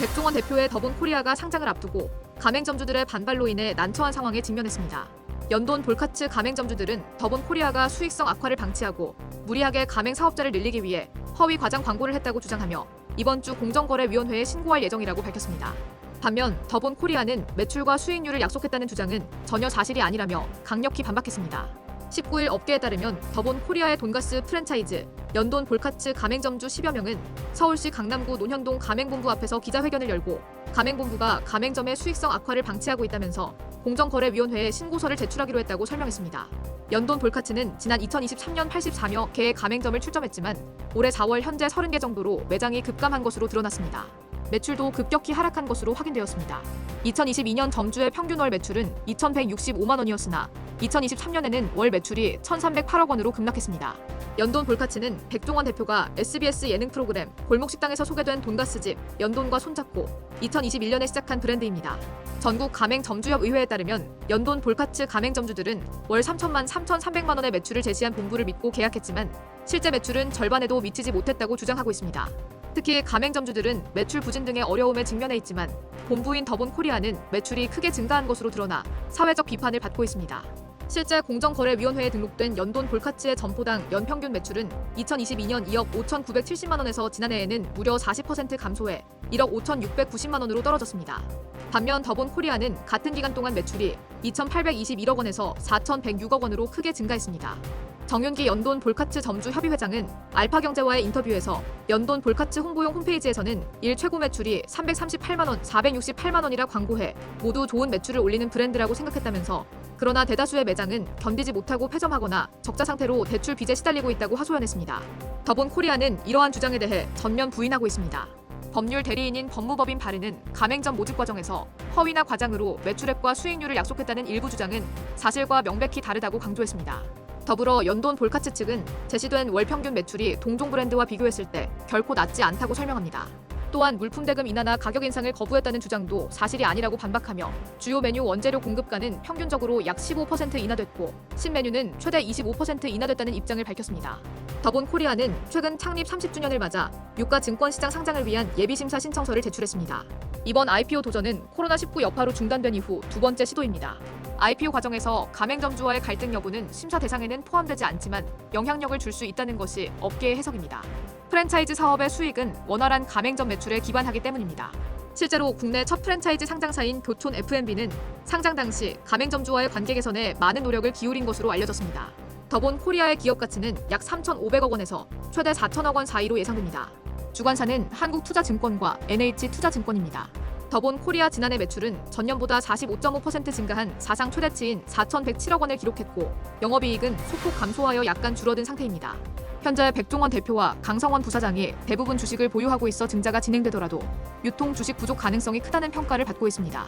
백종원 대표의 더본코리아가 상장을 앞두고 가맹점주들의 반발로 인해 난처한 상황에 직면했습니다. 연돈 볼카츠 가맹점주들은 더본코리아가 수익성 악화를 방치하고 무리하게 가맹 사업자를 늘리기 위해 허위 과장 광고를 했다고 주장하며 이번 주 공정거래위원회에 신고할 예정이라고 밝혔습니다. 반면 더본코리아는 매출과 수익률을 약속했다는 주장은 전혀 사실이 아니라며 강력히 반박했습니다. 19일 업계에 따르면 더본코리아의 돈가스 프랜차이즈 연돈 볼카츠 가맹점주 10여 명은 서울시 강남구 논현동 가맹본부 앞에서 기자회견을 열고 가맹본부가 가맹점의 수익성 악화를 방치하고 있다면서 공정거래위원회에 신고서를 제출하기로 했다고 설명했습니다. 연돈 볼카츠는 지난 2023년 84여 개의 가맹점을 출점했지만 올해 4월 현재 30개 정도로 매장이 급감한 것으로 드러났습니다. 매출도 급격히 하락한 것으로 확인되었습니다. 2022년 점주의 평균 월 매출은 2,165만 원이었으나 2023년에는 월 매출이 1,308억 원으로 급락했습니다. 연돈 볼카츠는 백종원 대표가 SBS 예능 프로그램 골목식당에서 소개된 돈가스집 연돈과 손잡고 2021년에 시작한 브랜드입니다. 전국 가맹점주협의회에 따르면 연돈 볼카츠 가맹점주들은 월 3,300만 원의 매출을 제시한 본부를 믿고 계약했지만 실제 매출은 절반에도 미치지 못했다고 주장하고 있습니다. 특히 가맹점주들은 매출 부진 등의 어려움에 직면해 있지만 본부인 더본코리아는 매출이 크게 증가한 것으로 드러나 사회적 비판을 받고 있습니다. 실제 공정거래위원회에 등록된 연돈 볼카츠의 점포당 연평균 매출은 2022년 2억 5,970만 원에서 지난해에는 무려 40% 감소해 1억 5,690만 원으로 떨어졌습니다. 반면 더본코리아는 같은 기간 동안 매출이 2,821억 원에서 4,106억 원으로 크게 증가했습니다. 정윤기 연돈 볼카츠 점주 협의회장은 알파경제와의 인터뷰에서 연돈 볼카츠 홍보용 홈페이지에서는 일 최고 매출이 338만 원, 468만 원이라 광고해 모두 좋은 매출을 올리는 브랜드라고 생각했다면서 그러나 대다수의 매장은 견디지 못하고 폐점하거나 적자 상태로 대출 빚에 시달리고 있다고 하소연했습니다. 더본코리아는 이러한 주장에 대해 전면 부인하고 있습니다. 법률 대리인인 법무법인 바르는 가맹점 모집 과정에서 허위나 과장으로 매출액과 수익률을 약속했다는 일부 주장은 사실과 명백히 다르다고 강조했습니다. 더불어 연돈 볼카츠 측은 제시된 월 평균 매출이 동종 브랜드와 비교했을 때 결코 낮지 않다고 설명합니다. 또한 물품 대금 인하나 가격 인상을 거부했다는 주장도 사실이 아니라고 반박하며 주요 메뉴 원재료 공급가는 평균적으로 약 15% 인하됐고 신메뉴는 최대 25% 인하됐다는 입장을 밝혔습니다. 더본코리아는 최근 창립 30주년을 맞아 유가 증권시장 상장을 위한 예비심사 신청서를 제출했습니다. 이번 IPO 도전은 코로나19 여파로 중단된 이후 두 번째 시도입니다. IPO 과정에서 가맹점주와의 갈등 여부는 심사 대상에는 포함되지 않지만 영향력을 줄 수 있다는 것이 업계의 해석입니다. 프랜차이즈 사업의 수익은 원활한 가맹점 매출에 기반하기 때문입니다. 실제로 국내 첫 프랜차이즈 상장사인 교촌 F&B는 상장 당시 가맹점주와의 관계 개선에 많은 노력을 기울인 것으로 알려졌습니다. 더본코리아의 기업 가치는 약 3,500억 원에서 최대 4,000억 원 사이로 예상됩니다. 주관사는 한국투자증권과 NH투자증권입니다. 더본코리아 지난해 매출은 전년보다 45.5% 증가한 사상 최대치인 4,107억 원을 기록했고 영업이익은 소폭 감소하여 약간 줄어든 상태입니다. 현재 백종원 대표와 강성원 부사장이 대부분 주식을 보유하고 있어 증자가 진행되더라도 유통 주식 부족 가능성이 크다는 평가를 받고 있습니다.